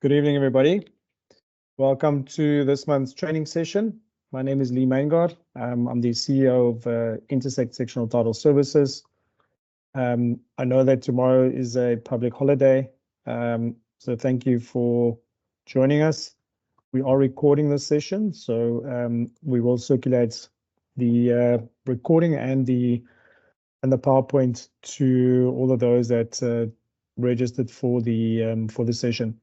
Good evening, everybody. Welcome to this month's training session. My name is Leigh Maingard. I'm the CEO of Intersect Sectional Title Services. I know that tomorrow is a public holiday, so thank you for joining us. We are recording this session, so we will circulate the recording and the PowerPoint to all of those that registered for the session.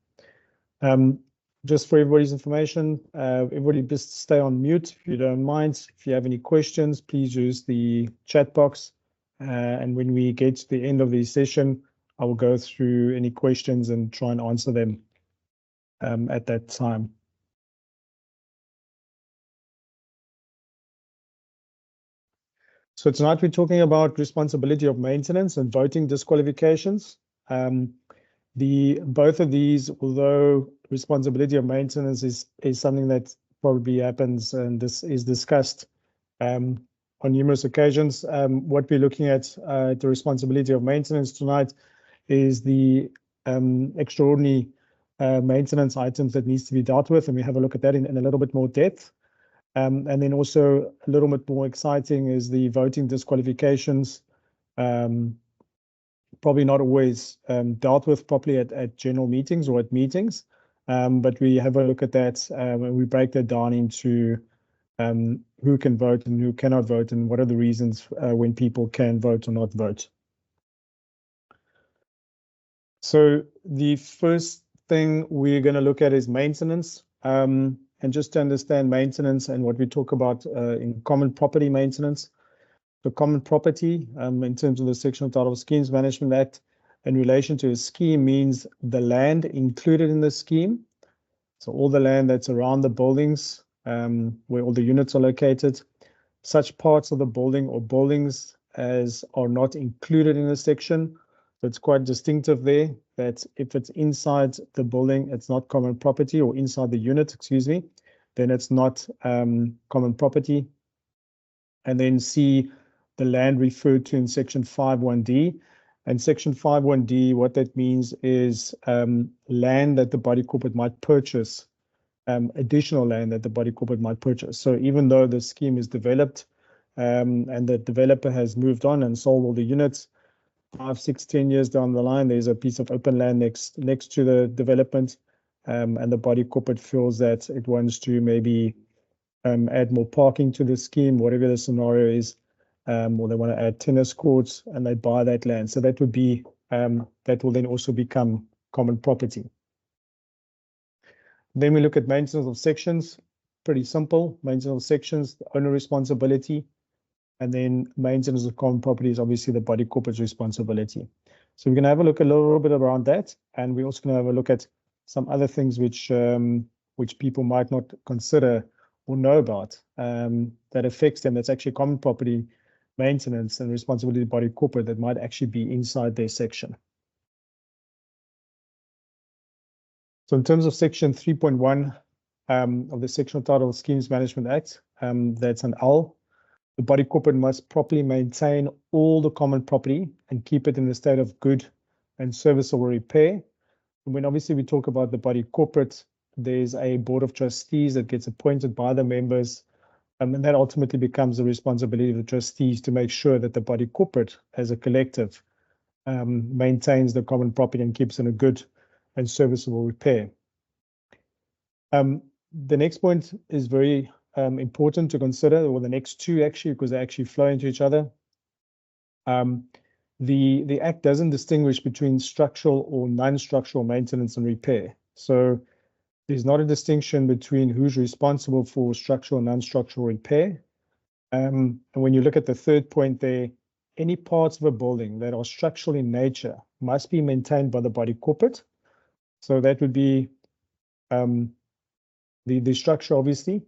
Just for everybody's information, everybody just stay on mute if you don't mind. If you have any questions, please use the chat box. And when we get to the end of the session, I will go through any questions and try and answer them at that time. So tonight we're talking about responsibility of maintenance and voting disqualifications. Both of these, although responsibility of maintenance is something that probably happens and this is discussed on numerous occasions, what we're looking at the responsibility of maintenance tonight is the extraordinary maintenance items that needs to be dealt with, and we have a look at that in a little bit more depth. And then also a little bit more exciting is the voting disqualifications. Probably not always dealt with properly at general meetings or at meetings, but we have a look at that and we break that down into who can vote and who cannot vote and what are the reasons when people can vote or not vote. So the first thing we're going to look at is maintenance. And just to understand maintenance and what we talk about in common property maintenance. The common property, in terms of the Sectional Title Schemes Management Act, in relation to a scheme means the land included in the scheme. So all the land that's around the buildings, where all the units are located, such parts of the building or buildings as are not included in the section. So it's quite distinctive there that if it's inside the building, it's not common property, or inside the unit, excuse me, then it's not common property. And then C, the land referred to in section 5.1D. And section 5.1D, what that means is land that the body corporate might purchase, additional land that the body corporate might purchase. So even though the scheme is developed and the developer has moved on and sold all the units, 5, 6, 10 years down the line, there's a piece of open land next to the development, and the body corporate feels that it wants to maybe add more parking to the scheme, whatever the scenario is, or they want to add tennis courts and they buy that land. So that would be, that will then also become common property. Then we look at maintenance of sections, pretty simple. Maintenance of sections, the owner responsibility, and then maintenance of common property is obviously the body corporate's responsibility. So we're going to have a look a little bit around that, and we're also going to have a look at some other things which people might not consider or know about that affects them. That's actually common property maintenance and responsibility of the body corporate that might actually be inside their section. So in terms of section 3.1 of the Sectional Title Schemes Management Act, that's an L. The body corporate must properly maintain all the common property and keep it in a state of good and serviceable repair. And when obviously we talk about the body corporate, there's a board of trustees that gets appointed by the members, and that ultimately becomes the responsibility of the trustees to make sure that the body corporate as a collective maintains the common property and keeps in a good and serviceable repair. The next point is very important to consider, or the next two actually, because they actually flow into each other. The Act doesn't distinguish between structural or non-structural maintenance and repair. So there's not a distinction between who's responsible for structural and non-structural repair. And when you look at the third point there, any parts of a building that are structural in nature must be maintained by the body corporate. So that would be the structure, obviously,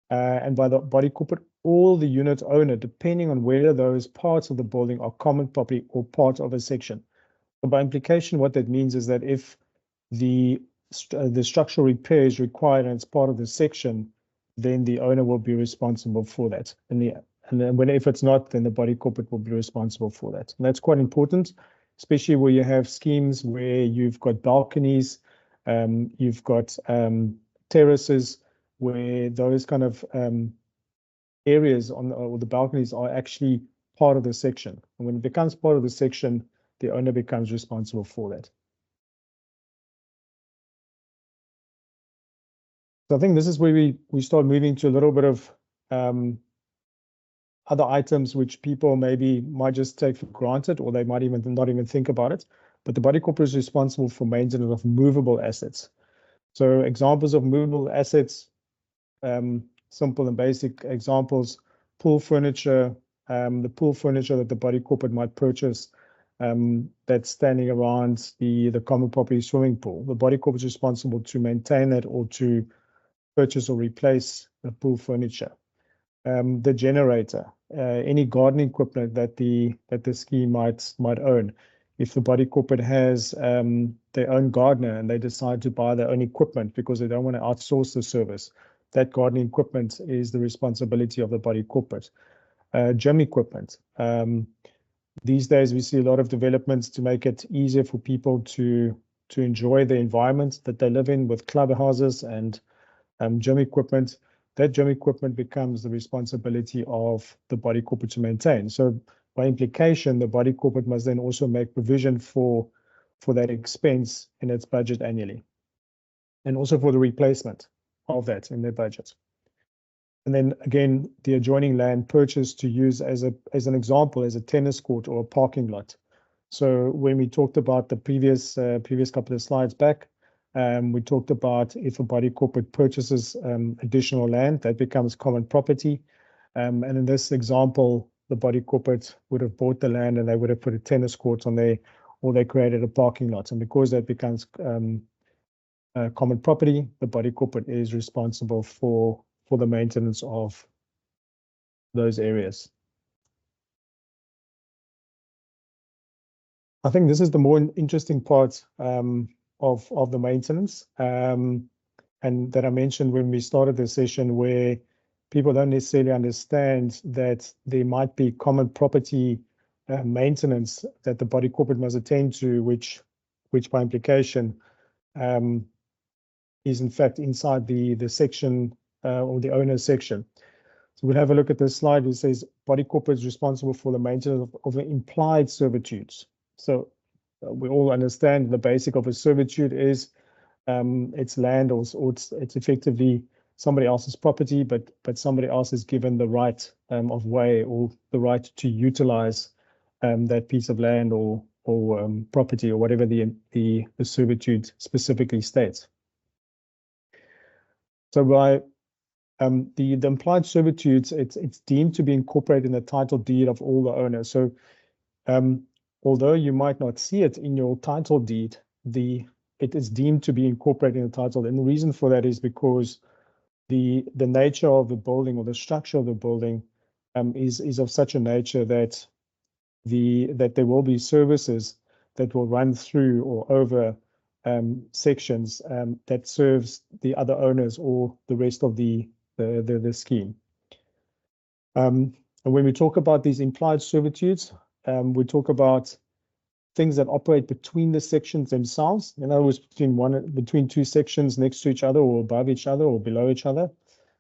and by the body corporate, all the unit owner, depending on whether those parts of the building are common property or part of a section. So by implication, what that means is that if the structural repair is required and it's part of the section, then the owner will be responsible for that. And then if it's not, then the body corporate will be responsible for that. And that's quite important, especially where you have schemes where you've got balconies You've got terraces where those kind of areas on or the balconies are actually part of the section. And when it becomes part of the section, the owner becomes responsible for that. So I think this is where we start moving to a little bit of other items which people maybe might just take for granted, or they might even not even think about it. But the body corporate is responsible for maintenance of movable assets. So examples of movable assets, simple and basic examples, pool furniture, the pool furniture that the body corporate might purchase that's standing around the common property swimming pool. The body corporate is responsible to maintain that or to purchase or replace the pool furniture. The generator, any gardening equipment that the scheme might own. If the body corporate has their own gardener and they decide to buy their own equipment because they don't want to outsource the service, that gardening equipment is the responsibility of the body corporate. Gym equipment. These days we see a lot of developments to make it easier for people to enjoy the environment that they live in with clubhouses and gym equipment. That gym equipment becomes the responsibility of the body corporate to maintain. So by implication, the body corporate must then also make provision for that expense in its budget annually, and also for the replacement of that in their budget. And then again, the adjoining land purchased to use as an example, as a tennis court or a parking lot. So when we talked about the previous couple of slides back, we talked about if a body corporate purchases additional land, that becomes common property. And in this example, the body corporate would have bought the land and they would have put a tennis court on there, or they created a parking lot. And because that becomes common property, the body corporate is responsible for the maintenance of those areas. I think this is the more interesting part of the maintenance, and that I mentioned when we started the session, where people don't necessarily understand that there might be common property maintenance that the body corporate must attend to, which by implication is in fact inside the section or the owner section. So we'll have a look at this slide. It says body corporate is responsible for the maintenance of the implied servitudes. So we all understand the basic of a servitude is it's land or it's effectively somebody else's property, but somebody else is given the right of way or the right to utilize that piece of land or property or whatever the servitude specifically states. So by the implied servitudes, it's deemed to be incorporated in the title deed of all the owners. So although you might not see it in your title deed, it is deemed to be incorporated in the title. And the reason for that is because the nature of the building or the structure of the building is of such a nature that there will be services that will run through or over sections that serves the other owners or the rest of the scheme. And when we talk about these implied servitudes, we talk about things that operate between the sections themselves. In other words, between two sections next to each other or above each other or below each other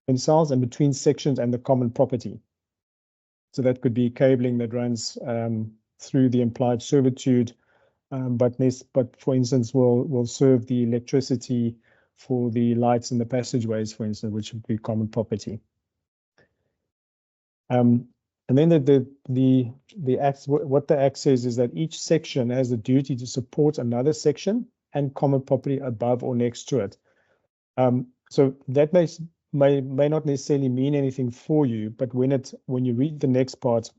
themselves, and between sections and the common property. So that could be cabling that runs through the implied servitude, but for instance will serve the electricity for the lights in the passageways, for instance, which would be common property. And then the act, what the act says is that each section has the duty to support another section and common property above or next to it. So that may not necessarily mean anything for you, but when you read the next part,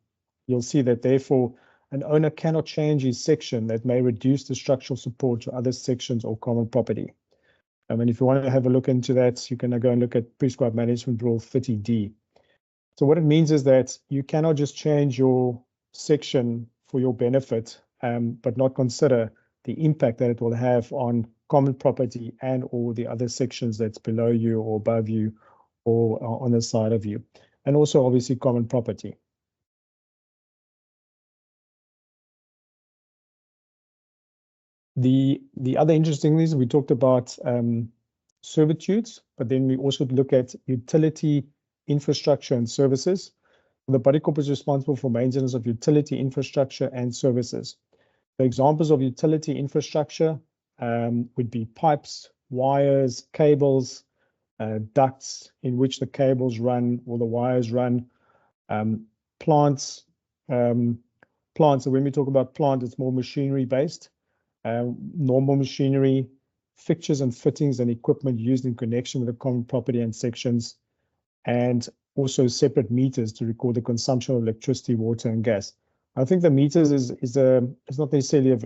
you'll see that therefore an owner cannot change his section that may reduce the structural support to other sections or common property. And if you want to have a look into that, you can go and look at Prescribed Management Rule 30D. So what it means is that you cannot just change your section for your benefit, but not consider the impact that it will have on common property and all the other sections that's below you or above you or on the side of you, and also obviously common property. The other interesting thing is we talked about servitudes, but then we also look at utility, infrastructure, and services. The body corporate is responsible for maintenance of utility, infrastructure, and services. The examples of utility infrastructure would be pipes, wires, cables, ducts in which the cables run or the wires run, plants. So when we talk about plant, it's more machinery based, normal machinery, fixtures and fittings and equipment used in connection with the common property and sections, and also separate meters to record the consumption of electricity, water, and gas. I think the meters is not necessarily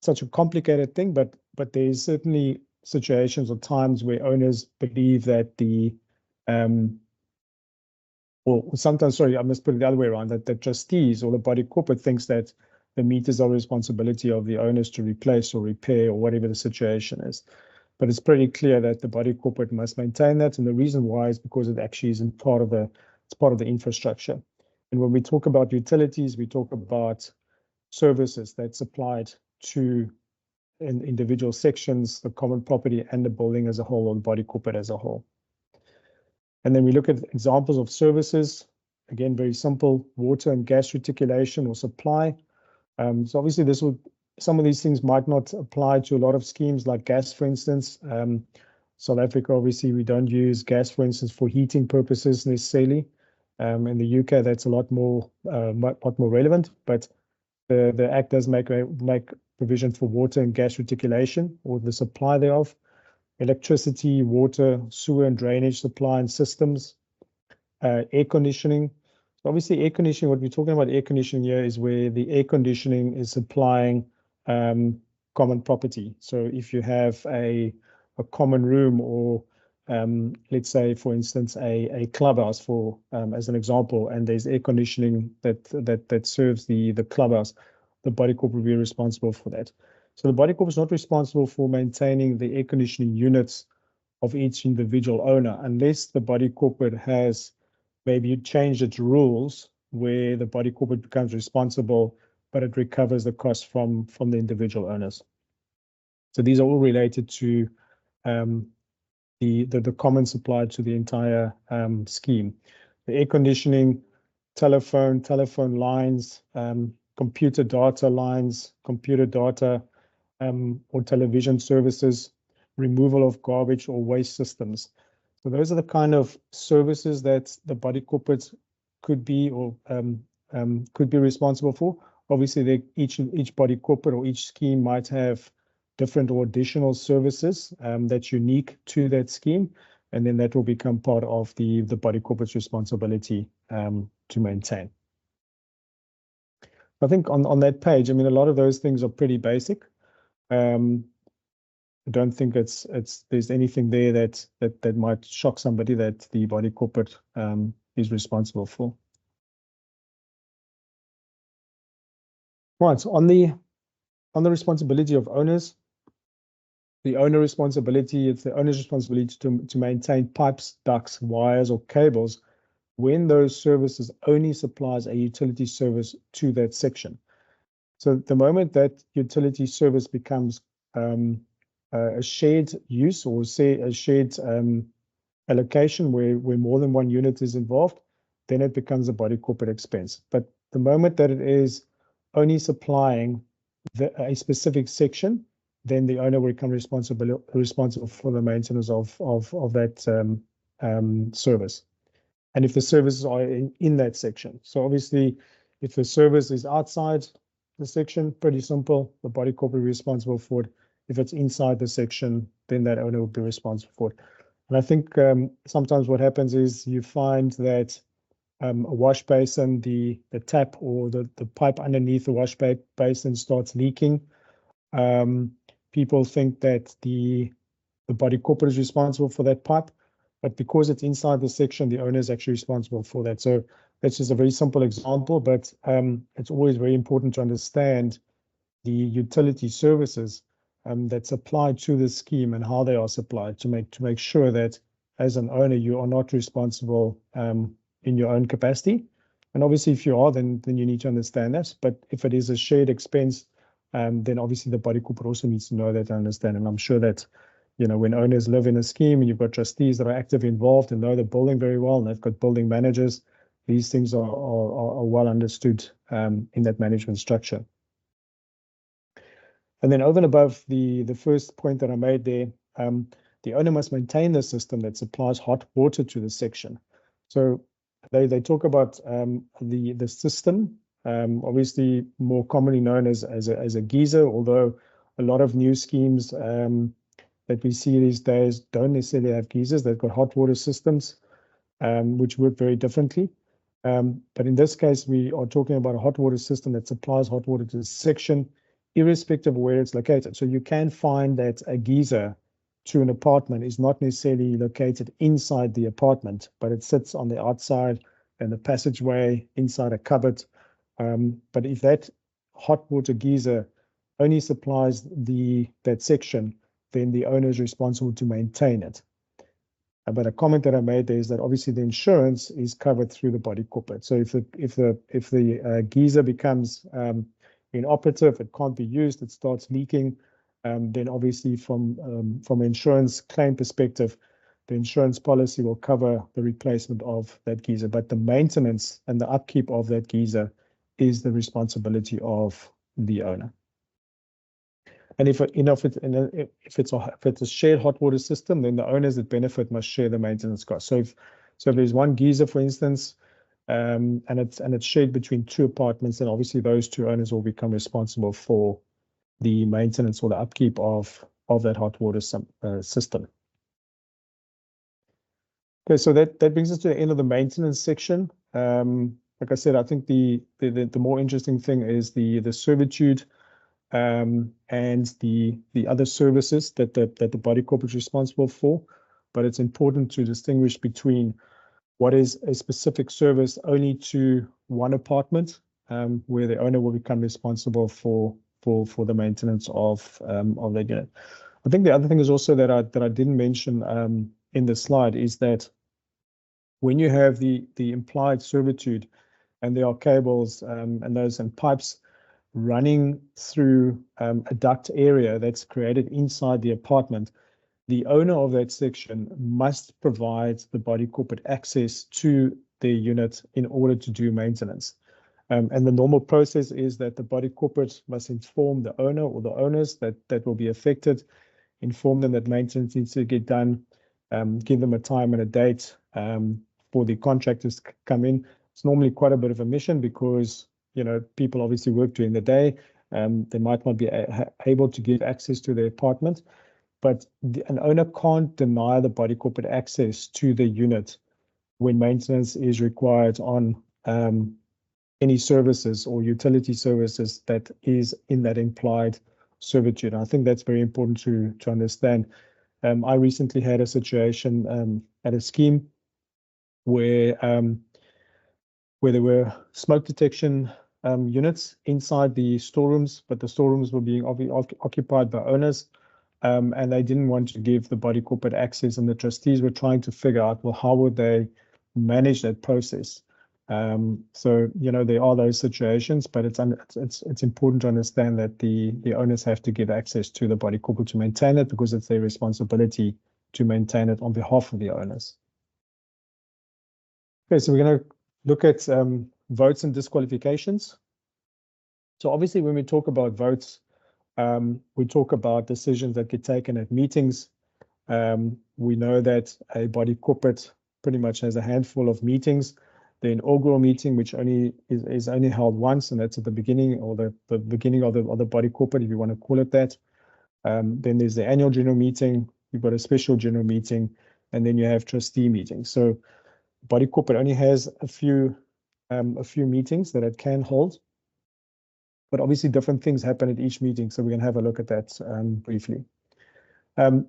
such a complicated thing, but there's certainly situations or times where owners believe that or sometimes, sorry, I must put it the other way around, that the trustees or the body corporate thinks that the meters are the responsibility of the owners to replace or repair or whatever the situation is. But it's pretty clear that the body corporate must maintain that, and the reason why is because it actually isn't part of the infrastructure. And when we talk about utilities, we talk about services that's applied to individual sections, the common property, and the building as a whole, or the body corporate as a whole. And then we look at examples of services. Again, very simple: water and gas reticulation or supply. So obviously, some of these things might not apply to a lot of schemes like gas, for instance. South Africa, obviously, we don't use gas, for instance, for heating purposes necessarily. In the UK, that's a lot more relevant. But the Act does make provision for water and gas reticulation, or the supply thereof, electricity, water, sewer and drainage supply and systems, air conditioning. So obviously, air conditioning, what we're talking about air conditioning here is where the air conditioning is supplying common property. So if you have a common room, or let's say, for instance, a clubhouse, for as an example, and there's air conditioning that serves the clubhouse, the body corporate will be responsible for that. So the body corporate is not responsible for maintaining the air conditioning units of each individual owner, unless the body corporate has maybe changed its rules where the body corporate becomes responsible, but it recovers the cost from the individual owners. So these are all related to the common supply to the entire scheme. The air conditioning, telephone lines, computer data lines, computer data, or television services, removal of garbage or waste systems. So those are the kind of services that the body corporate could be or could be responsible for. Obviously, each body corporate or each scheme might have different or additional services that's unique to that scheme, and then that will become part of the body corporate's responsibility to maintain. I think on that page, I mean, a lot of those things are pretty basic. I don't think there's anything there that might shock somebody that the body corporate is responsible for. Right, so on the responsibility of owners, the owner's responsibility to maintain pipes, ducts, wires, or cables when those services only supplies a utility service to that section. So the moment that utility service becomes a shared use, or say a shared allocation where more than one unit is involved, then it becomes a body corporate expense. But the moment that it is only supplying a specific section, then the owner will become responsible for the maintenance of that service. And if the services are in that section. So obviously, if the service is outside the section, pretty simple, the body corporate will be responsible for it. If it's inside the section, then that owner will be responsible for it. And I think sometimes what happens is you find that a wash basin, the tap or the pipe underneath the wash basin starts leaking. People think that the body corporate is responsible for that pipe, but because it's inside the section, the owner is actually responsible for that. So that's just a very simple example, but it's always very important to understand the utility services that's applied to the scheme and how they are supplied to make sure that as an owner you are not responsible in your own capacity. And obviously, if you are, then you need to understand that. But if it is a shared expense then obviously the body corporate also needs to know that and understand. And I'm sure that, when owners live in a scheme and you've got trustees that are actively involved and know the building very well, and they've got building managers, these things are well understood in that management structure. And then over and above the first point that I made there, the owner must maintain the system that supplies hot water to the section. So they talk about the system, obviously more commonly known as a geyser, although a lot of new schemes that we see these days don't necessarily have geysers. They've got hot water systems, which work very differently. But in this case, we are talking about a hot water system that supplies hot water to the section, irrespective of where it's located. So you can find that a geyser to an apartment is not necessarily located inside the apartment, but it sits on the outside and the passageway inside a cupboard. But if that hot water geyser only supplies that section, then the owner is responsible to maintain it. But a comment that I made there is that obviously the insurance is covered through the body corporate. So if the geyser becomes inoperative, it can't be used, it starts leaking, then obviously from an insurance claim perspective, the insurance policy will cover the replacement of that geyser. But the maintenance and the upkeep of that geyser is the responsibility of the owner. And if it's a shared hot water system, then the owners that benefit must share the maintenance cost. So if there's one geyser, for instance, and it's shared between two apartments, then obviously those two owners will become responsible for the maintenance or the upkeep of that hot water system. Okay, so that brings us to the end of the maintenance section. Like I said, I think the more interesting thing is the servitude and the other services that the body corporate is responsible for. But it's important to distinguish between what is a specific service only to one apartment, where the owner will become responsible for the maintenance of that unit. I think the other thing is also that I didn't mention in the slide is that when you have the implied servitude and there are cables and pipes running through a duct area that's created inside the apartment, the owner of that section must provide the body corporate access to their unit in order to do maintenance. And the normal process is that the body corporate must inform the owner or the owners that will be affected, inform them that maintenance needs to get done, give them a time and a date for the contractors to come in. It's normally quite a bit of a mission because people obviously work during the day. They might not be able to give access to their apartment, but an owner can't deny the body corporate access to the unit when maintenance is required on any services or utility services that is in that implied servitude. And I think that's very important to understand. I recently had a situation at a scheme where there were smoke detection units inside the storerooms, but the storerooms were being occupied by owners, and they didn't want to give the body corporate access, and the trustees were trying to figure out, well, how would they manage that process? So there are those situations, but it's important to understand that the owners have to give access to the body corporate to maintain it, because it's their responsibility to maintain it on behalf of the owners. Okay, so we're going to look at votes and disqualifications. So obviously when we talk about votes, we talk about decisions that get taken at meetings. We know that a body corporate pretty much has a handful of meetings. The inaugural meeting, which is only held once, and that's at the beginning, or the beginning of the body corporate, if you want to call it that. Then there's the annual general meeting, you've got a special general meeting, and then you have trustee meetings. So body corporate only has a few meetings that it can hold, but obviously different things happen at each meeting. So we're going to have a look at that briefly. And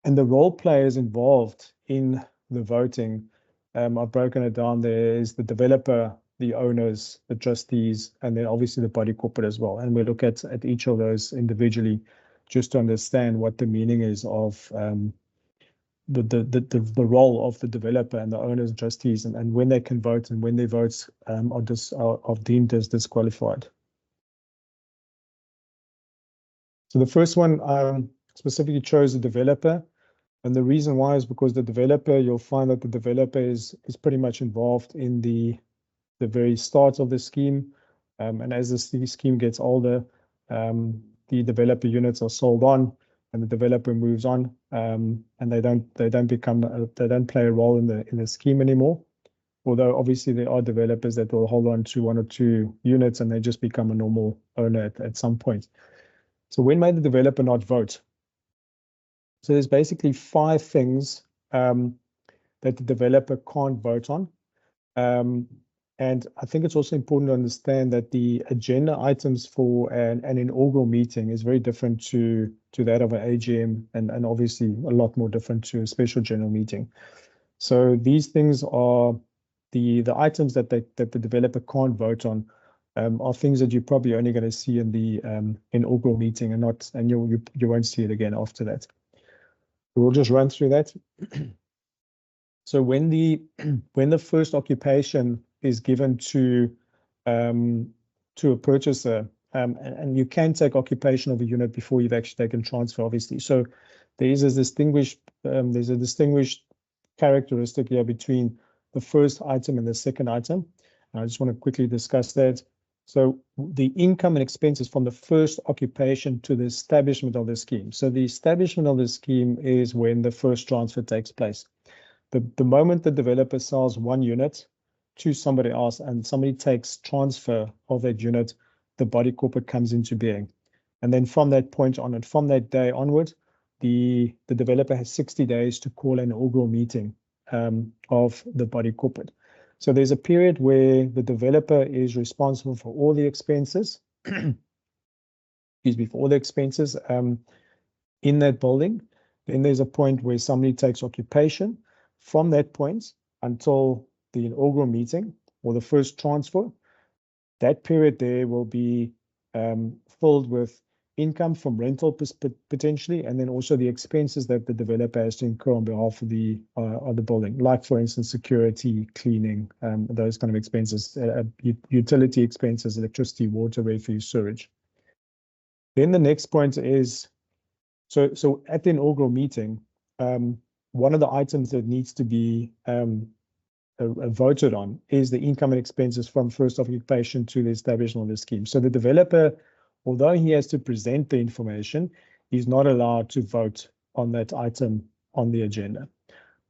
the role players involved in the voting, I've broken it down. There is the developer, the owners, the trustees, and then obviously the body corporate as well. And we'll look at each of those individually just to understand what the meaning is of the role of the developer and the owners and trustees, and when they can vote and when their votes are deemed as disqualified. So the first one specifically chose the developer. And the reason why is because the developer, you'll find that the developer is pretty much involved in the very start of the scheme. And as the scheme gets older, the developer units are sold on, and the developer moves on, and they don't play a role in the scheme anymore. Although obviously there are developers that will hold on to 1 or 2 units, and they just become a normal owner at some point. So when may the developer not vote? So there's basically 5 things that the developer can't vote on. And I think it's also important to understand that the agenda items for an inaugural meeting is very different to that of an AGM, and obviously a lot more different to a special general meeting. So these things are the items that the developer can't vote on, are things that you're probably only going to see in the inaugural meeting, and you won't see it again after that. We'll just run through that. So when the first occupation is given to a purchaser, and you can take occupation of a unit before you've actually taken transfer, obviously. So there's a distinguished characteristic here between the first item and the second item. And I just want to quickly discuss that. So the income and expenses from the first occupation to the establishment of the scheme. So the establishment of the scheme is when the first transfer takes place. The moment the developer sells 1 unit to somebody else and somebody takes transfer of that unit, the body corporate comes into being. And then from that point on, and from that day onward, the developer has 60 days to call an inaugural meeting of the body corporate. So there's a period where the developer is responsible for all the expenses, excuse me, for all the expenses in that building. Then there's a point where somebody takes occupation. From that point until the inaugural meeting or the first transfer, that period there will be filled with income from rental potentially, and then also the expenses that the developer has to incur on behalf of the building, like for instance security, cleaning, those kind of expenses, utility expenses, electricity, water, refuse, sewage. Then the next point is so at the inaugural meeting, one of the items that needs to be voted on is the income and expenses from first occupation to the establishment of the scheme. So the developer, although he has to present the information, he's not allowed to vote on that item on the agenda.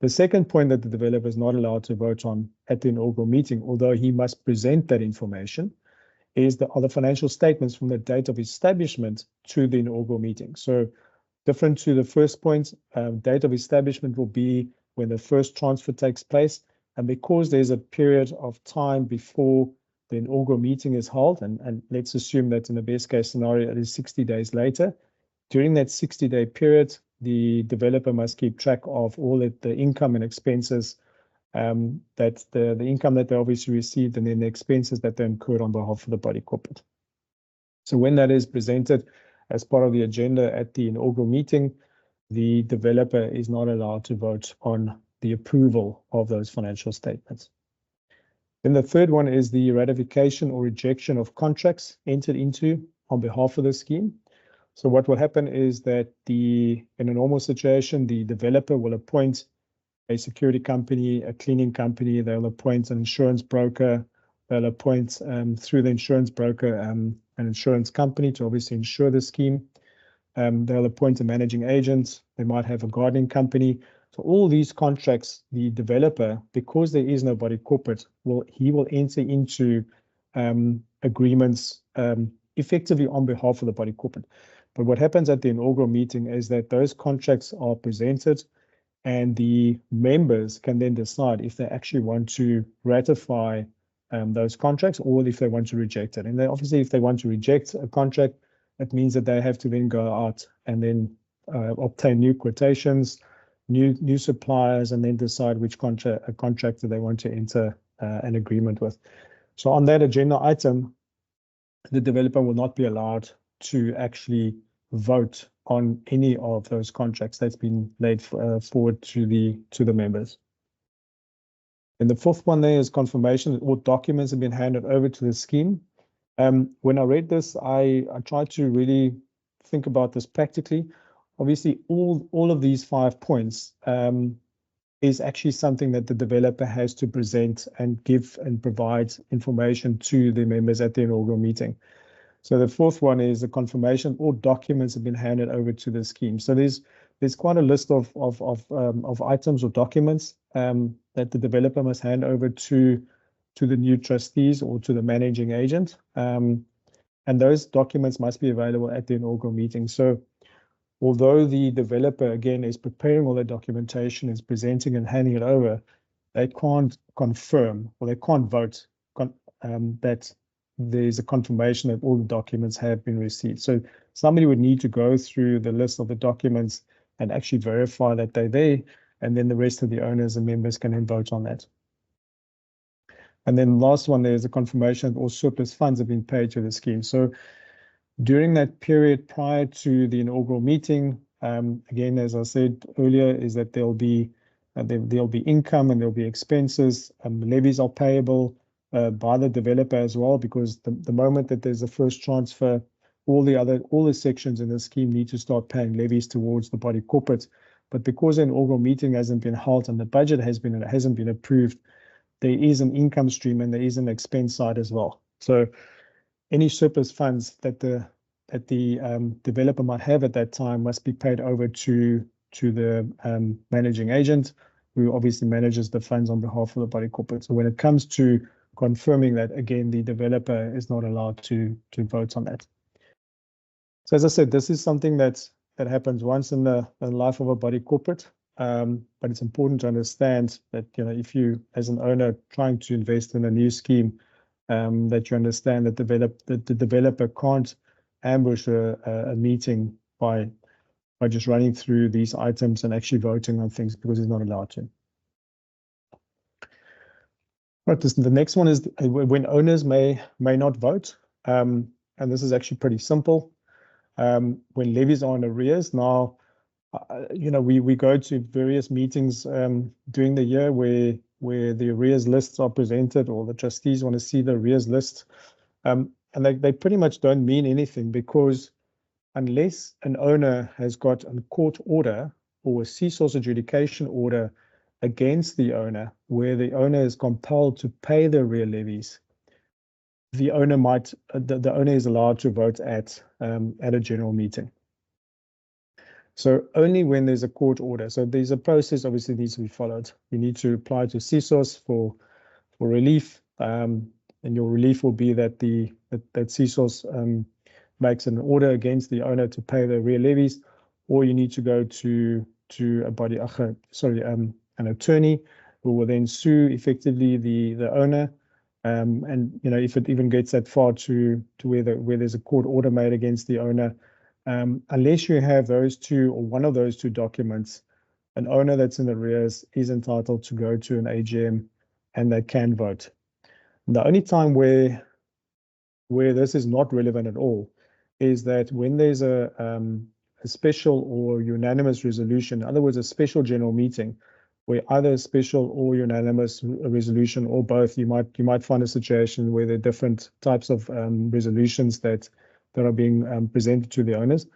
The second point that the developer is not allowed to vote on at the inaugural meeting, although he must present that information, are the financial statements from the date of establishment to the inaugural meeting. So different to the first point, date of establishment will be when the first transfer takes place. And because there's a period of time before the inaugural meeting is held, and let's assume that in the best case scenario, it is 60 days later, during that 60-day period, the developer must keep track of all the income and expenses, that the income that they obviously received, and then the expenses that they incurred on behalf of the body corporate. So when that is presented as part of the agenda at the inaugural meeting, the developer is not allowed to vote on the approval of those financial statements. Then the third one is the ratification or rejection of contracts entered into on behalf of the scheme. So what will happen is that in a normal situation, the developer will appoint a security company, a cleaning company, they'll appoint an insurance broker, they'll appoint through the insurance broker an insurance company to obviously insure the scheme. They'll appoint a managing agent, they might have a gardening company. So all these contracts, the developer, because there is no body corporate, he will enter into agreements effectively on behalf of the body corporate. But what happens at the inaugural meeting is that those contracts are presented, and the members can then decide if they actually want to ratify those contracts or if they want to reject it. And then obviously, if they want to reject a contract, that means that they have to then go out and then obtain new quotations, new suppliers, and then decide which contractor they want to enter an agreement with. So on that agenda item, the developer will not be allowed to actually vote on any of those contracts that's been laid forward to the members. And the fourth one there is confirmation that all documents have been handed over to the scheme. When I read this, I tried to really think about this practically. Obviously, all of these 5 points is actually something that the developer has to present and give and provide information to the members at the inaugural meeting. So the 4th one is a confirmation all documents have been handed over to the scheme. So there's quite a list of items or documents that the developer must hand over to the new trustees or to the managing agent. And those documents must be available at the inaugural meeting. So although the developer, again, is preparing all the documentation, is presenting and handing it over, they can't confirm or they can't vote that there's a confirmation that all the documents have been received. So somebody would need to go through the list of the documents and actually verify that they're there, and then the rest of the owners and members can then vote on that. And then the last one, there's a confirmation that all surplus funds have been paid to the scheme. So during that period prior to the inaugural meeting, again, as I said earlier, is that there'll be income and there'll be expenses. Levies are payable by the developer as well, because the moment that there's a first transfer, all the sections in the scheme need to start paying levies towards the body corporate. But because an inaugural meeting hasn't been held and the budget hasn't been approved, there is an income stream and there is an expense side as well. So any surplus funds that the developer might have at that time must be paid over to the managing agent, who obviously manages the funds on behalf of the body corporate. So when it comes to confirming that, again, the developer is not allowed to vote on that. So as I said, this is something that happens once in the life of a body corporate. But it's important to understand that, if you, as an owner, trying to invest in a new scheme, that you understand that the developer can't ambush a meeting by just running through these items and actually voting on things, because he's not allowed to. Right, the next one is when owners may not vote, and this is actually pretty simple. When levies are in arrears, now, we go to various meetings during the year where the arrears lists are presented, or the trustees want to see the arrears list. And they pretty much don't mean anything, because unless an owner has got a court order or a cease adjudication order against the owner, where the owner is compelled to pay the arrear levies, the owner is allowed to vote at a general meeting. So only when there's a court order. So there's a process obviously needs to be followed. You need to apply to CSOS for relief, and your relief will be that that CSOS makes an order against the owner to pay the arrear levies, or you need to go to an attorney who will then sue effectively the owner. And if it even gets that far to where there's a court order made against the owner, unless you have those two or one of those two documents, an owner that's in arrears is entitled to go to an AGM and they can vote. The only time where this is not relevant at all is that when there's a special or unanimous resolution, in other words, a special general meeting, where either a special or unanimous resolution or both, you might find a situation where there are different types of resolutions that are being presented to the owners.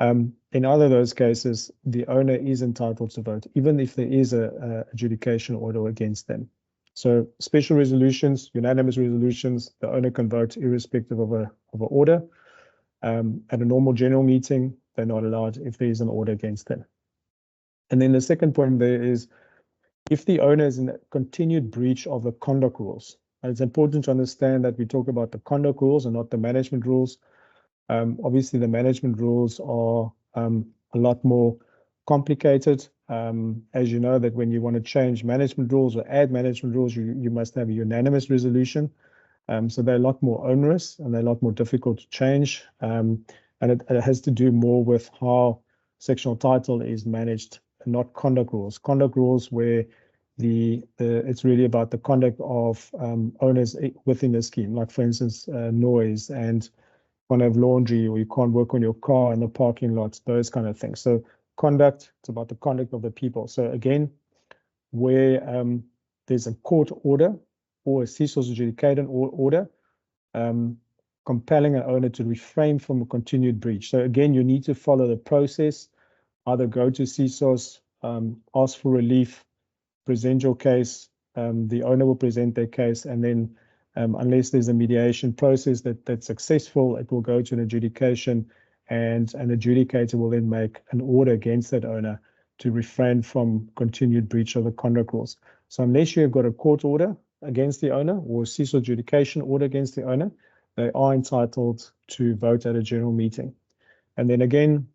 In either of those cases, the owner is entitled to vote, even if there is a adjudication order against them. So special resolutions, unanimous resolutions, the owner can vote irrespective of an order. At a normal general meeting, they're not allowed if there is an order against them. And then the second point there is, if the owner is in a continued breach of the conduct rules. And it's important to understand that we talk about the conduct rules and not the management rules. Obviously, the management rules are a lot more complicated. As you know, that when you want to change management rules or add management rules, you must have a unanimous resolution. So they're a lot more onerous and they're a lot more difficult to change. And it has to do more with how sectional title is managed, and not conduct rules. Conduct rules where it's really about the conduct of owners within the scheme, like for instance, noise, and want to have laundry, or you can't work on your car in the parking lots, those kind of things. So conduct, it's about the conduct of the people. So again, where there's a court order or a cease adjudicated order, compelling an owner to refrain from a continued breach. So again, you need to follow the process, either go to CSOS, ask for relief, present your case, the owner will present their case, and then unless there's a mediation process that's successful, it will go to an adjudication, and an adjudicator will then make an order against that owner to refrain from continued breach of the conduct rules. So unless you've got a court order against the owner or a CISO adjudication order against the owner, they are entitled to vote at a general meeting. And then again,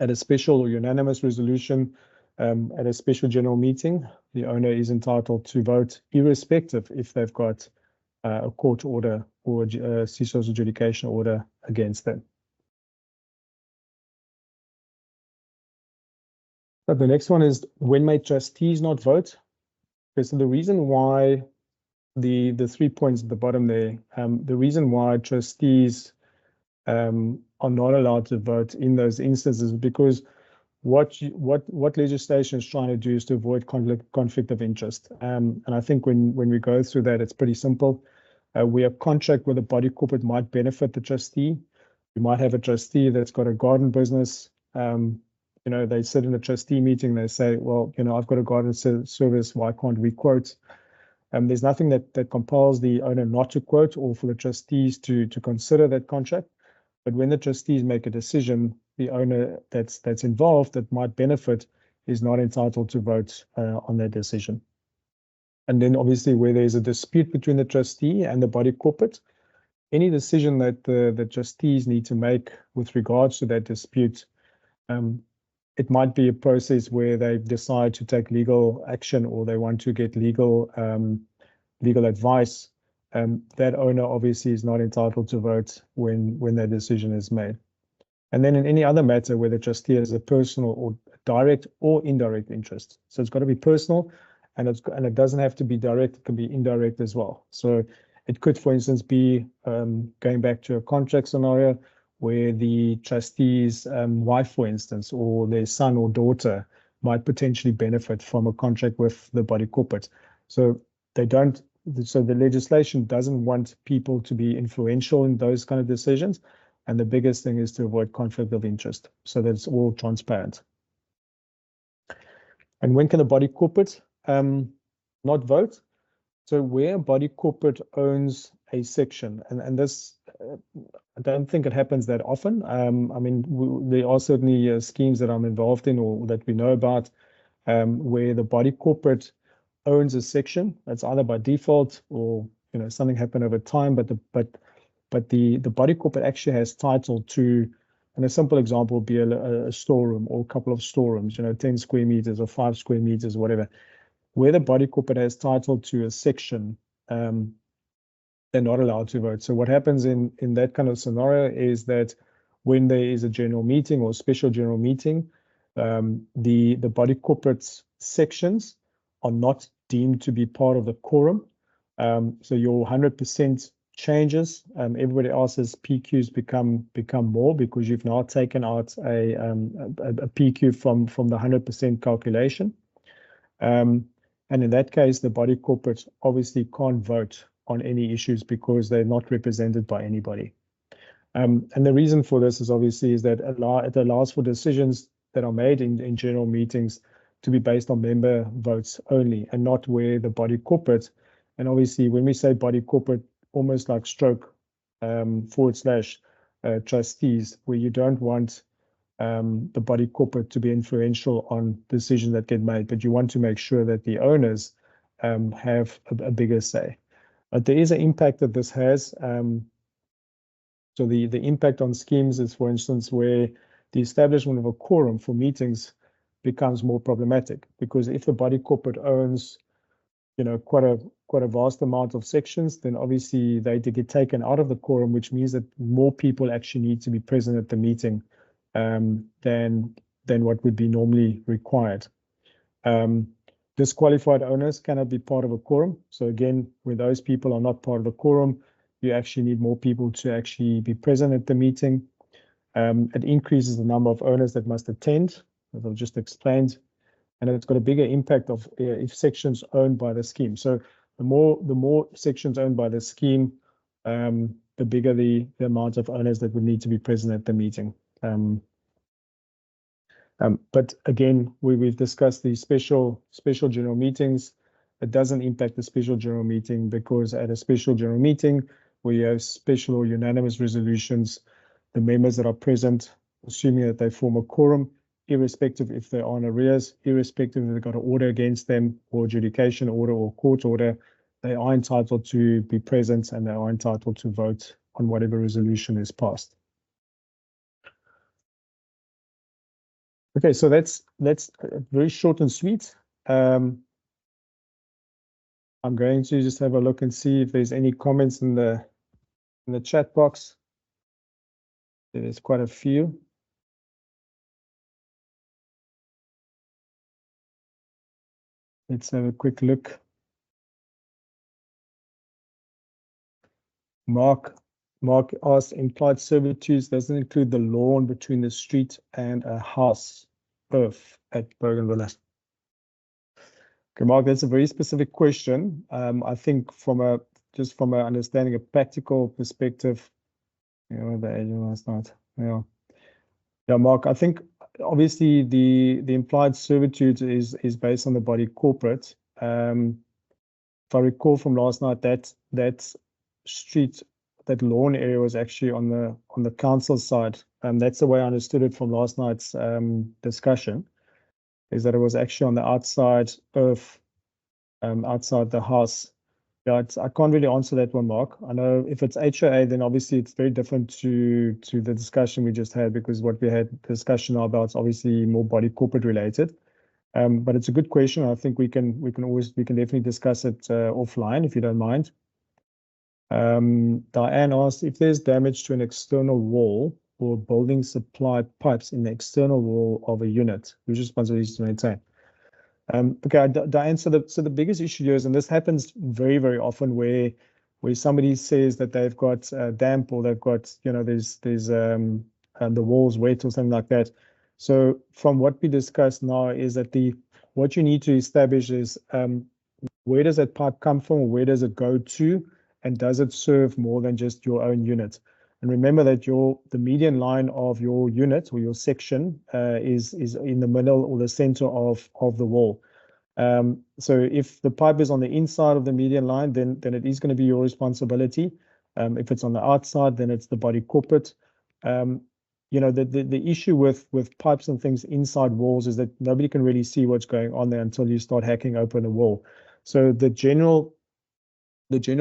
at a special or unanimous resolution, at a special general meeting, the owner is entitled to vote irrespective if they've got a court order or a CISO's adjudication order against them. So the next one is, when may trustees not vote? Okay, so the reason why the 3 points at the bottom there, the reason why trustees are not allowed to vote in those instances is because what legislation is trying to do is to avoid conflict of interest. And I think when we go through that, it's pretty simple. Where a contract with a body corporate might benefit the trustee. You might have a trustee that's got a garden business. You know, they sit in a trustee meeting, they say, well, you know, I've got a garden service, why can't we quote? There's nothing that compels the owner not to quote or for the trustees to consider that contract. But when the trustees make a decision, the owner that's involved that might benefit is not entitled to vote on that decision. And then obviously where there's a dispute between the trustee and the body corporate, any decision that the trustees need to make with regards to that dispute, it might be a process where they decide to take legal action or they want to get legal advice. That owner obviously is not entitled to vote when that decision is made. And then in any other matter where the trustee has a personal or direct or indirect interest. So it's got to be personal, and it doesn't have to be direct, it can be indirect as well. So it could, for instance, be going back to a contract scenario where the trustee's wife, for instance, or their son or daughter might potentially benefit from a contract with the body corporate. So the legislation doesn't want people to be influential in those kind of decisions. And the biggest thing is to avoid conflict of interest so that it's all transparent. And when can a body corporate not vote? So where a body corporate owns a section, and this, I don't think it happens that often. I mean, there are certainly schemes that I'm involved in or that we know about where the body corporate owns a section. That's either by default or, you know, something happened over time, but the body corporate actually has title to, and a simple example would be a storeroom or a couple of storerooms, you know, 10 square meters or 5 square meters, whatever. Where the body corporate has title to a section, they're not allowed to vote. So what happens in that kind of scenario is that when there is a general meeting or special general meeting, the body corporate's sections are not deemed to be part of the quorum. So your 100% changes. Everybody else's PQs become more because you've now taken out a PQ from the 100% calculation. And in that case, the body corporates obviously can't vote on any issues because they're not represented by anybody. And the reason for this is obviously that it allows for decisions that are made in general meetings to be based on member votes only and not where the body corporate. And obviously when we say body corporate, almost like stroke / trustees, where you don't want the body corporate to be influential on decisions that get made, but you want to make sure that the owners have a bigger say. But there is an impact that this has. So the impact on schemes is, for instance, where the establishment of a quorum for meetings becomes more problematic, because if the body corporate owns, you know, quite a vast amount of sections, then obviously they get taken out of the quorum, which means that more people actually need to be present at the meeting than what would be normally required. Disqualified owners cannot be part of a quorum. So again, where those people are not part of the quorum, you actually need more people to actually be present at the meeting. It increases the number of owners that must attend, as I've just explained, and it's got a bigger impact of if sections owned by the scheme. So the more sections owned by the scheme, the bigger the amount of owners that would need to be present at the meeting. But again, we've discussed the special general meetings. It doesn't impact the special general meeting because at a special general meeting, we have special or unanimous resolutions. The members that are present, assuming that they form a quorum, irrespective if they are in arrears, irrespective if they've got an order against them or adjudication order or court order, they are entitled to be present and they are entitled to vote on whatever resolution is passed. Okay, so that's very short and sweet. I'm going to just have a look and see if there's any comments in the chat box. There's quite a few. Let's have a quick look. Mark asked, implied servitude doesn't include the lawn between the street and a house at Bougainville. Okay, Mark, that's a very specific question. I think from an understanding a practical perspective, you know, the age last night. Yeah. Yeah, Mark, I think obviously the implied servitude is based on the body corporate. If I recall from last night, that street, that lawn area was actually on the council side. That's the way I understood it from last night's discussion, is that it was actually on the outside of outside the house. Yeah, I can't really answer that one, Mark. I know if it's HOA, then obviously it's very different to the discussion we just had, because what we had discussion about is obviously more body corporate related. But it's a good question. I think we can definitely discuss it offline if you don't mind. Diane asked if there's damage to an external wall or building supply pipes in the external wall of a unit, whose responsibility is to maintain? Okay, Diane, so the biggest issue here is, and this happens very, very often, where somebody says that they've got damp, or they've got, you know, there's the walls wet or something like that. So from what we discussed now is that what you need to establish is where does that pipe come from, or where does it go to, and does it serve more than just your own unit? And remember that the median line of your unit or your section is in the middle or the center of the wall. So if the pipe is on the inside of the median line, then it is going to be your responsibility. If it's on the outside, then it's the body corporate. You know, the issue with pipes and things inside walls is that nobody can really see what's going on there until you start hacking open a wall. So the general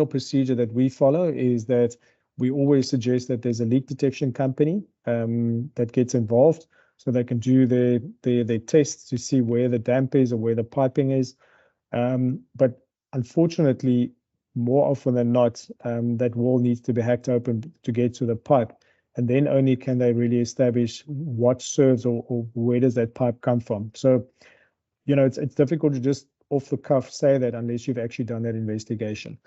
procedure that we follow is that we always suggest that there's a leak detection company that gets involved, so they can do their tests to see where the damp is or where the piping is. But unfortunately, more often than not, that wall needs to be hacked open to get to the pipe, and then only can they really establish what serves or where does that pipe come from. So, you know, it's difficult to just off the cuff say that unless you've actually done that investigation.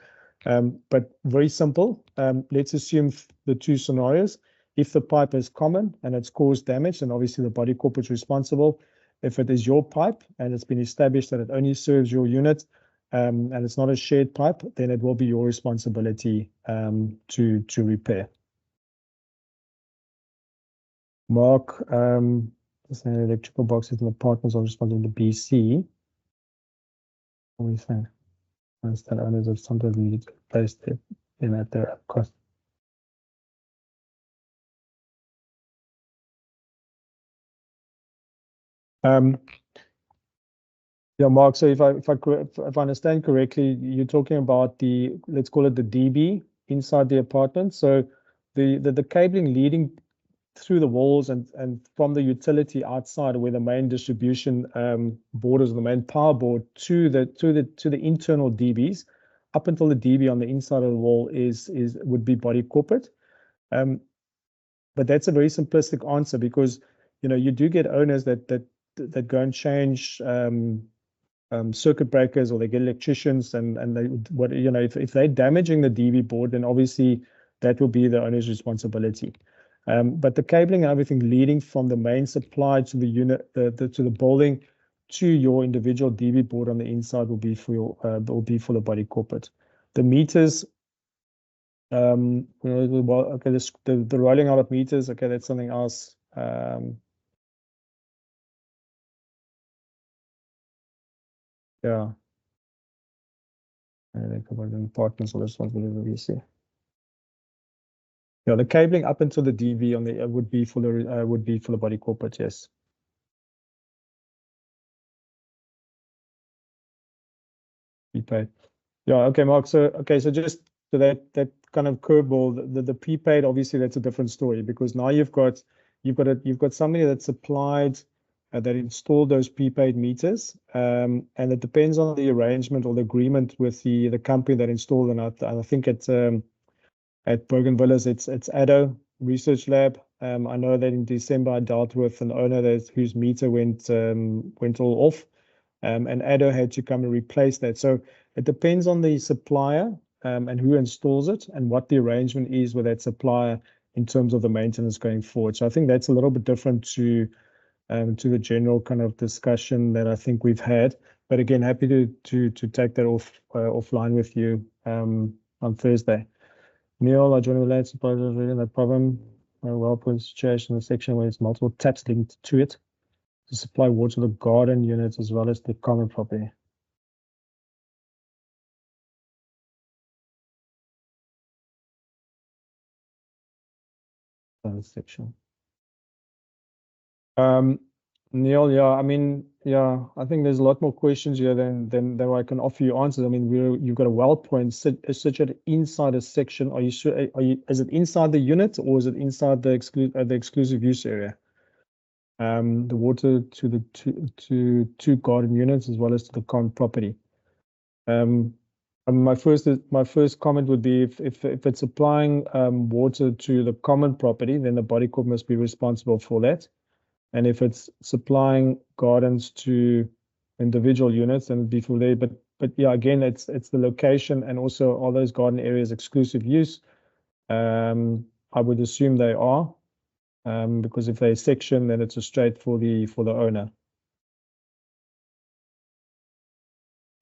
But very simple. Let's assume the two scenarios. If the pipe is common and it's caused damage, then obviously the body corporate is responsible. If it is your pipe and it's been established that it only serves your unit, and it's not a shared pipe, then it will be your responsibility to repair. Mark, electrical boxes and apartments are responsible to BC. What are we saying? Understand owners of sometimes need to place it in at their cost. Yeah, Mark, so if I understand correctly, you're talking about let's call it the DB inside the apartment. So the cabling leading through the walls and from the utility outside where the main distribution borders, the main power board to the internal DBs, up until the DB on the inside of the wall would be body corporate. But that's a very simplistic answer, because you know you do get owners that go and change circuit breakers, or they get electricians, and if they're damaging the DB board, then obviously that will be the owner's responsibility. But the cabling and everything leading from the main supply to the unit, to the building, to your individual DB board on the inside will be for the body corporate. The meters, Well, okay, the rolling out of meters, okay, that's something else. Yeah. I think about the partners or responsibility, you see. Yeah, the cabling up until the DV on the would be for the body corporate, yes. Prepaid. Yeah, okay, Mark. So just so that kind of curveball, the prepaid, obviously that's a different story because now you've got somebody that supplied that installed those prepaid meters, and it depends on the arrangement or the agreement with the company that installed them. I think at Bergen Villas, it's Addo Research Lab. I know that in December I dealt with an owner whose meter went all off, and Addo had to come and replace that. So it depends on the supplier and who installs it and what the arrangement is with that supplier in terms of the maintenance going forward. So I think that's a little bit different to the general kind of discussion that I think we've had. But again, happy to take that offline with you on Thursday. Neil, I joined the lab suppliers reading that problem. Well put situation in the section where it's multiple taps linked to it to supply water to the garden units as well as the common property. Section. Neil, yeah, I mean, yeah, I think there's a lot more questions here than I can offer you answers. I mean, you've got a well point situated inside a section. Are you sure? Is it inside the unit or is it inside the exclusive use area? The water to the two garden units as well as to the common property. My first comment would be if it's applying water to the common property, then the body corp must be responsible for that. And if it's supplying gardens to individual units, then it'd be for there. But yeah, again, it's the location and also all those garden areas exclusive use. I would assume they are, because if they're section, then it's a straight for the owner.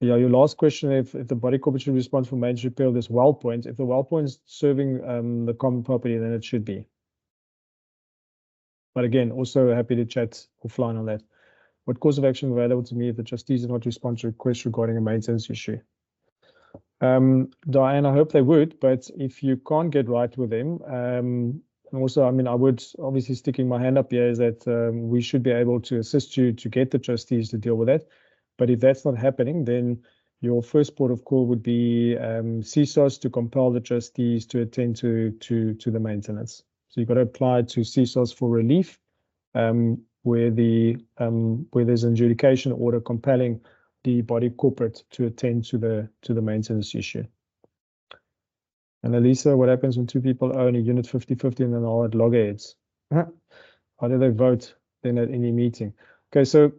Yeah, your last question, if the body corporate should respond for maintenance repair of this well point, if the well point is serving the common property, then it should be. But again, also happy to chat offline on that. What course of action available to me if the trustees do not respond to requests regarding a maintenance issue? Diane, I hope they would, but if you can't get right with them, and also, I mean, I would obviously sticking my hand up here is that we should be able to assist you to get the trustees to deal with that. But if that's not happening, then your first port of call would be CSOS to compel the trustees to attend to the maintenance. So you've got to apply to CSOS for relief, where there's an adjudication order compelling the body corporate to attend to the maintenance issue. And Elisa, what happens when two people own a unit 50-50 and then all at loggerheads? How do they vote then at any meeting? Okay, so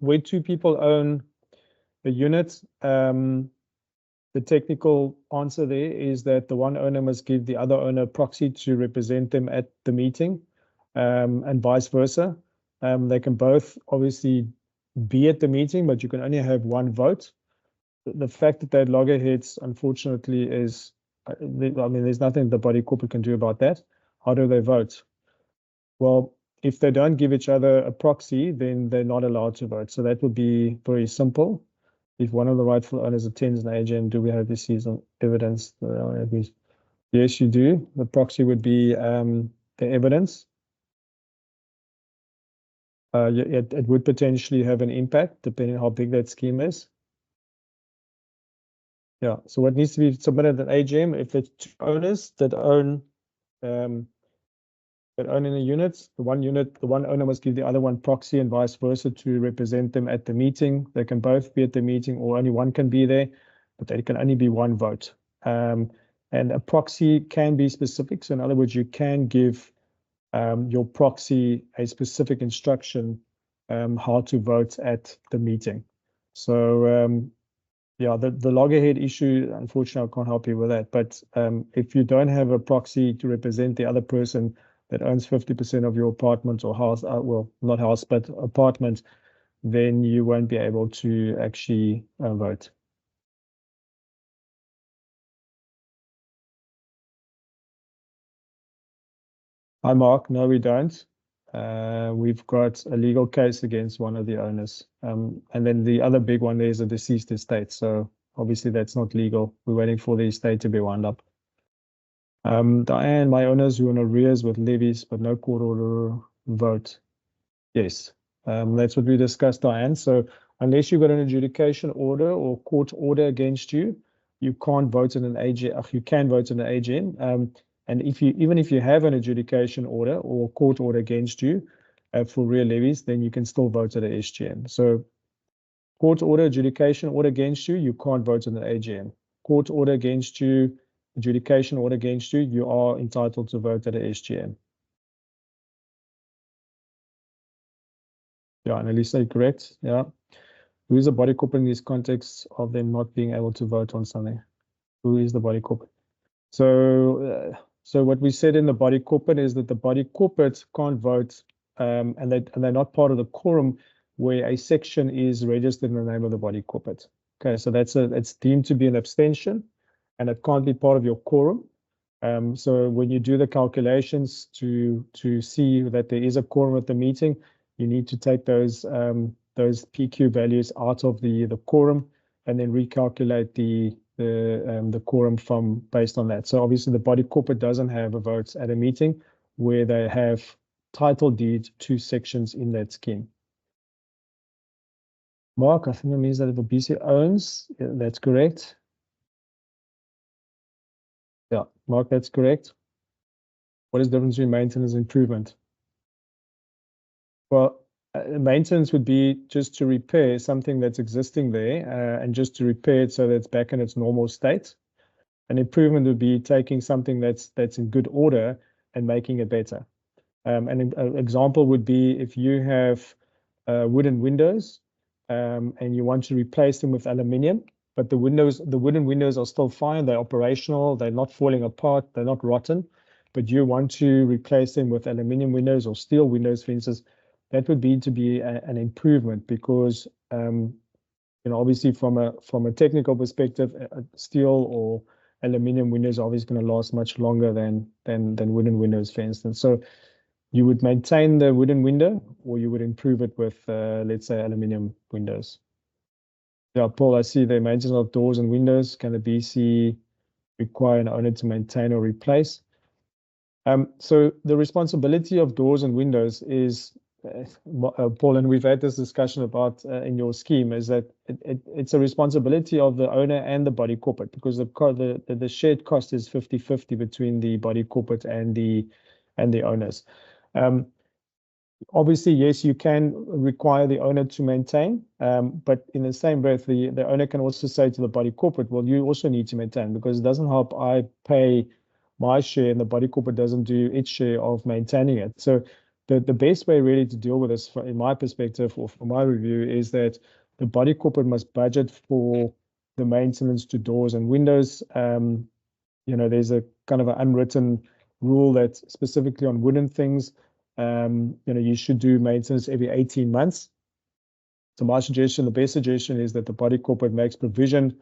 where two people own a unit, the technical answer there is that the one owner must give the other owner a proxy to represent them at the meeting, and vice versa. They can both obviously be at the meeting, but you can only have one vote. The fact that they're loggerheads, unfortunately, is, I mean, there's nothing the body corporate can do about that. How do they vote? Well, if they don't give each other a proxy, then they're not allowed to vote. So that would be very simple. If one of the rightful owners attends an AGM, do we have this season evidence? Yes, you do. The proxy would be the evidence. It would potentially have an impact depending on how big that scheme is. Yeah. So what needs to be submitted at AGM, if it's two owners that own in a unit, the one owner must give the other one proxy and vice versa to represent them at the meeting. They can both be at the meeting or only one can be there, but there can only be one vote. And a proxy can be specific. So in other words, you can give your proxy a specific instruction how to vote at the meeting. So yeah, the loggerhead issue, unfortunately, I can't help you with that. But if you don't have a proxy to represent the other person that owns 50% of your apartment or house, well, not house, but apartment, then you won't be able to actually vote. Hi, Mark. No, we don't. We've got a legal case against one of the owners. And then the other big one there is a deceased estate. So obviously that's not legal. We're waiting for the estate to be wound up. Diane, my owners who are in arrears with levies, but no court order vote. Yes, that's what we discussed, Diane. So unless you've got an adjudication order or court order against you, you can't vote in an AGM. You can vote in an AGM. And even if you have an adjudication order or court order against you for real levies, then you can still vote at an SGM. So court order, adjudication order against you, you can't vote in an AGM. Court order against you, adjudication order against you, you are entitled to vote at an SGM. Yeah, Annalisa, correct. Yeah. Who is the body corporate in this context of them not being able to vote on something? Who is the body corporate? So what we said in the body corporate is that the body corporate can't vote, and they're not part of the quorum where a section is registered in the name of the body corporate. Okay, so it's deemed to be an abstention, and it can't be part of your quorum. So when you do the calculations to see that there is a quorum at the meeting, you need to take those PQ values out of the quorum and then recalculate the quorum from based on that. So obviously the body corporate doesn't have a vote at a meeting where they have title deed to sections in that scheme. Mark, I think that means that if a BC owns, yeah, that's correct. Yeah, Mark, that's correct. What is the difference between maintenance and improvement? Well, maintenance would be just to repair something that's existing there and just to repair it so that it's back in its normal state. An improvement would be taking something that's in good order and making it better. An example would be if you have wooden windows and you want to replace them with aluminium, but the wooden windows are still fine, they're operational, they're not falling apart, they're not rotten, but you want to replace them with aluminium windows or steel windows, for instance, that would be to be an improvement because obviously from a technical perspective, steel or aluminium windows are obviously going to last much longer than wooden windows, for instance. So you would maintain the wooden window or you would improve it with, let's say, aluminium windows. Yeah, Paul, I see the maintenance of doors and windows. Can the BC require an owner to maintain or replace? So the responsibility of doors and windows is, Paul, and we've had this discussion about in your scheme, is that it's a responsibility of the owner and the body corporate because the shared cost is 50-50 between the body corporate and the owners. Obviously, yes, you can require the owner to maintain, but in the same breath, the owner can also say to the body corporate, well, you also need to maintain because it doesn't help I pay my share and the body corporate doesn't do its share of maintaining it. So the best way really to deal with this, in my perspective or from my review, is that the body corporate must budget for the maintenance to doors and windows. There's a kind of an unwritten rule that specifically on wooden things, you should do maintenance every 18 months. So my suggestion, the best suggestion is that the body corporate makes provision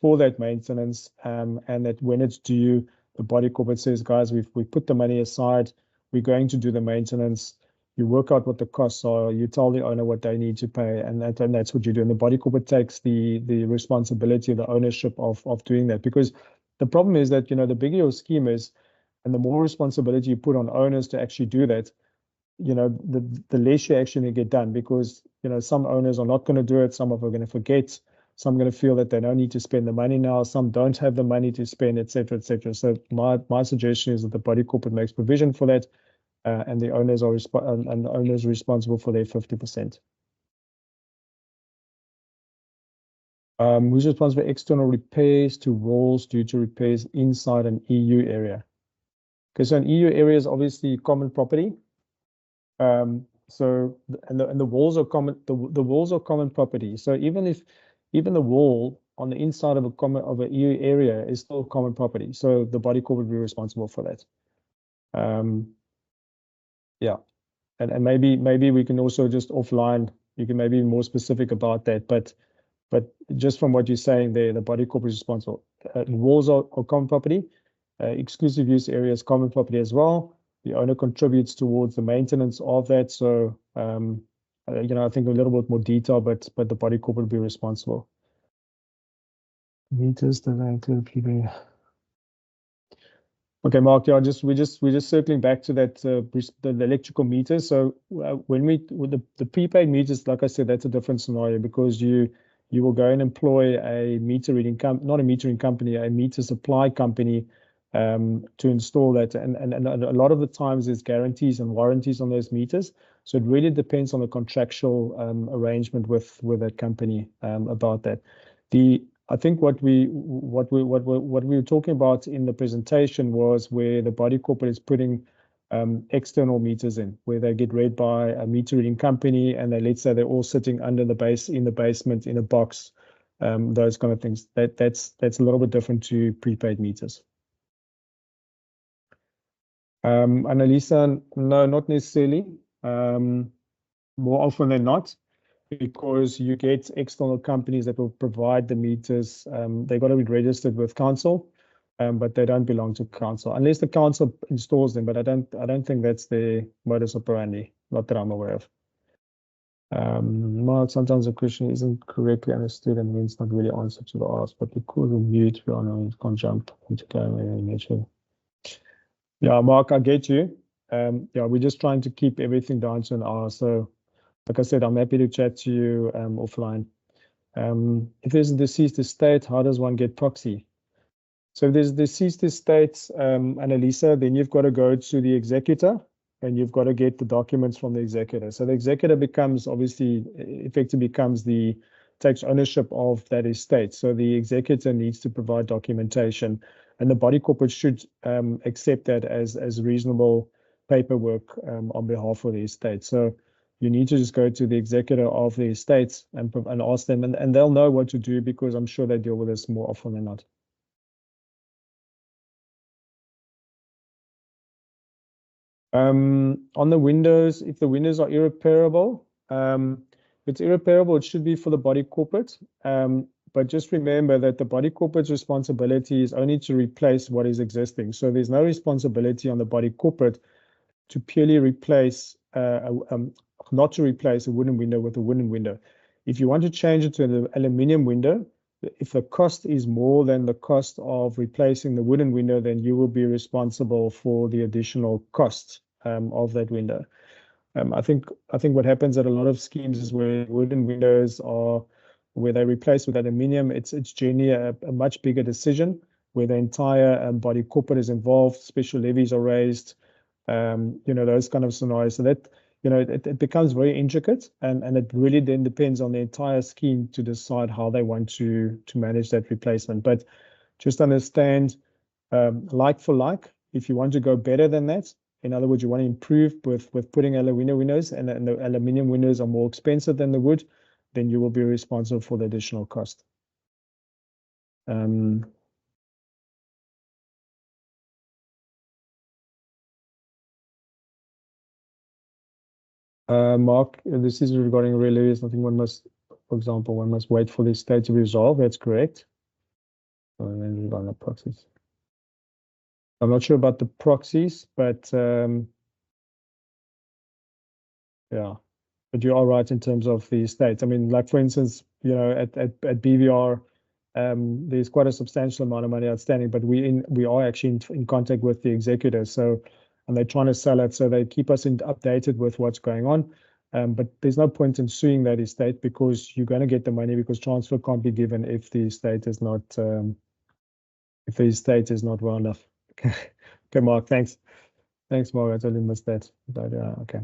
for that maintenance and that when it's due, the body corporate says, guys, we've put the money aside, we're going to do the maintenance. You work out what the costs are, you tell the owner what they need to pay, and that's what you do. And the body corporate takes the responsibility, the ownership of doing that. Because the problem is that, the bigger your scheme is, and the more responsibility you put on owners to actually do that, the less you actually get done because, some owners are not going to do it. Some of them are going to forget. Some are going to feel that they don't need to spend the money now. Some don't have the money to spend, et cetera, et cetera. So my suggestion is that the body corporate makes provision for that and the owners are responsible for their 50%. Who's responsible for external repairs to walls due to repairs inside an EU area? Okay, so an EU area is obviously common property. So the walls are common. The walls are common property. So even the wall on the inside of a EU area is still common property. So the body corporate would be responsible for that. Yeah, and maybe we can also just offline. You can maybe be more specific about that. But just from what you're saying there, the body corporate is responsible. Walls are common property. Exclusive use area is common property as well. the owner contributes towards the maintenance of that. So, I think a little bit more detail, but the body corporate will be responsible. Meters that include PV. Okay, Mark, yeah, we're just circling back to that, the electrical meters. So when with the prepaid meters, like I said, that's a different scenario because you will go and employ a meter reading not a metering company, a meter supply company, to install that. And a lot of the times there's guarantees and warranties on those meters. So it really depends on the contractual arrangement with that company about that. I think what we were talking about in the presentation was where the body corporate is putting external meters in, where they get read by a meter reading company, and let's say they're all sitting under the base in the basement in a box, those kind of things. That's a little bit different to prepaid meters. Annalisa, no, not necessarily. More often than not, because you get external companies that will provide the meters. They got to be registered with council, but they don't belong to council unless the council installs them. But I don't think that's the modus operandi. Not that I'm aware of. Mark, sometimes the question isn't correctly understood and means not really answer to the ask, but because we mute, we can't jump into camera. Yeah, Mark, I get you. Yeah, we're just trying to keep everything down to an hour. So, like I said, I'm happy to chat to you offline. If there's a deceased estate, how does one get proxy? So if there's a deceased estate, Annalisa, then you've got to go to the executor and you've got to get the documents from the executor. So the executor effectively takes ownership of that estate. So the executor needs to provide documentation, and the body corporate should accept that as reasonable paperwork on behalf of the estate. So you need to just go to the executor of the estates and ask them, and they'll know what to do because I'm sure they deal with this more often than not. On the windows, if the windows are irreparable, if it's irreparable, it should be for the body corporate. But just remember that the body corporate's responsibility is only to replace what is existing. So there's no responsibility on the body corporate to purely replace, not to replace a wooden window with a wooden window. If you want to change it to an aluminium window, if the cost is more than the cost of replacing the wooden window, then you will be responsible for the additional cost of that window. I think what happens at a lot of schemes is where wooden windows where they replace with aluminium, it's generally a much bigger decision where the entire body corporate is involved, special levies are raised, those kind of scenarios. So that, it becomes very intricate, and it really then depends on the entire scheme to decide how they want to manage that replacement. But just understand, like for like, if you want to go better than that, in other words, you want to improve with putting aluminium windows, and the aluminium windows are more expensive than the wood, then you will be responsible for the additional cost. Mark, this is regarding real areas. I think for example, one must wait for the state to be resolved. That's correct. And then run the proxies. I'm not sure about the proxies, but yeah, but you are right in terms of the state. I mean, like for instance, at BVR, there's quite a substantial amount of money outstanding, but we are actually in contact with the executor. So, and they're trying to sell it, so they keep us updated with what's going on. But there's no point in suing that estate because you're going to get the money because transfer can't be given if the estate is not well enough. Okay, Mark, thanks. Thanks, Mark. I totally missed that. But okay.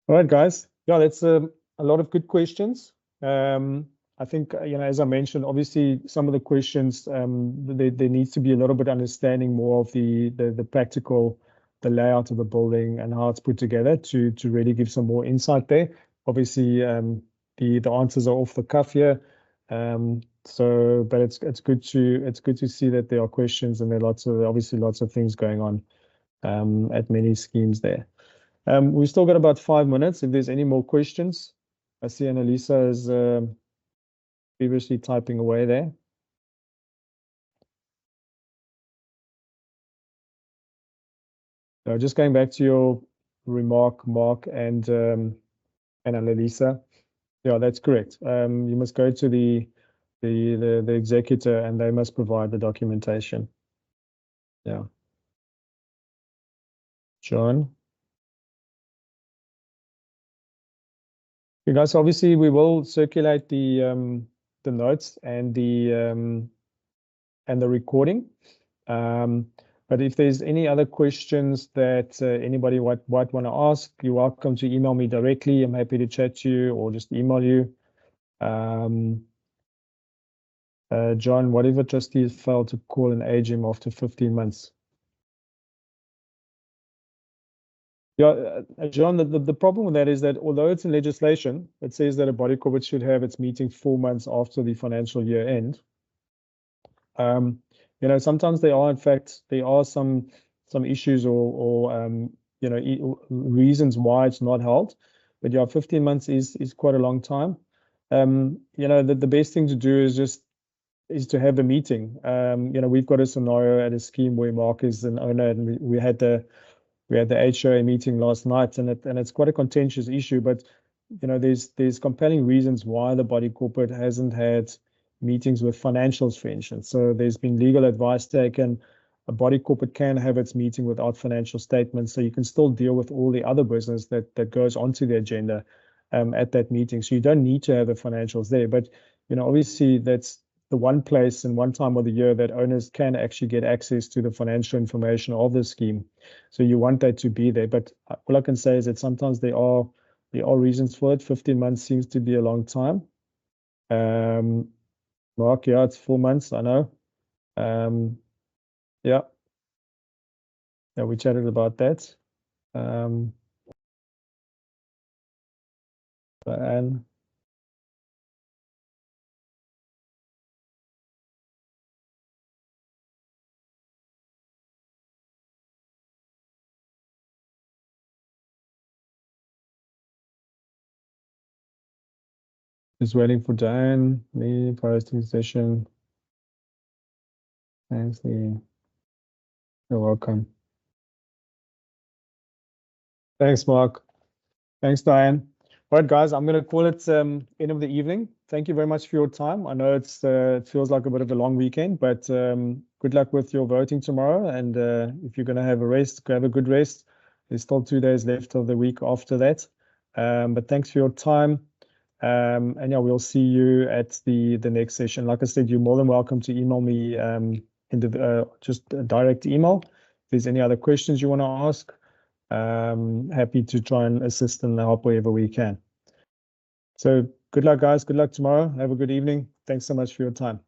All right, guys. Yeah, that's a lot of good questions. I think, as I mentioned, obviously some of the questions, there needs to be a little bit understanding more of the practical, the layout of the building and how it's put together to really give some more insight there. Obviously, the answers are off the cuff here. But it's good to see that there are questions and there are obviously lots of things going on at many schemes there. We've still got about 5 minutes. If there's any more questions, I see Annalisa is feverishly typing away there. Just going back to your remark, Mark and Annalisa. Yeah, that's correct. You must go to the executor and they must provide the documentation. Yeah. John. You guys, obviously we will circulate the notes and the recording. But if there's any other questions that anybody might want to ask, you're welcome to email me directly. I'm happy to chat to you or just email you. John, what if a trustee failed to call an AGM after 15 months? Yeah, John, the problem with that is that although it's in legislation, it says that a body corporate should have its meeting 4 months after the financial year end. You know, sometimes there are some issues or you know, reasons why it's not held. But yeah, 15 months is quite a long time. You know, the best thing to do is to have a meeting. You know, we've got a scenario at a scheme where Mark is an owner, and we had the HOA meeting last night, and it's quite a contentious issue. But you know, there's compelling reasons why the body corporate hasn't had meetings with financials, for instance. So there's been legal advice taken. A body corporate can have its meeting without financial statements, so you can still deal with all the other business that goes onto the agenda at that meeting. So you don't need to have the financials there. But you know, obviously that's the one place and one time of the year that owners can actually get access to the financial information of the scheme. So you want that to be there. But all I can say is that sometimes there are reasons for it. 15 months seems to be a long time. Mark, yeah, it's 4 months, I know. Yeah. Yeah, we chatted about that. And just waiting for Diane, me posting session. Thanks, Lee. You're welcome. Thanks, Mark. Thanks, Diane. All right, guys, I'm going to call it end of the evening. Thank you very much for your time. I know it feels like a bit of a long weekend, but good luck with your voting tomorrow. And if you're going to have a rest, have a good rest. There's still 2 days left of the week after that. But thanks for your time. And yeah, we'll see you at the next session. Like I said, you're more than welcome to email me just a direct email. If there's any other questions you want to ask, happy to try and assist and help wherever we can. So good luck, guys. Good luck tomorrow. Have a good evening. Thanks so much for your time.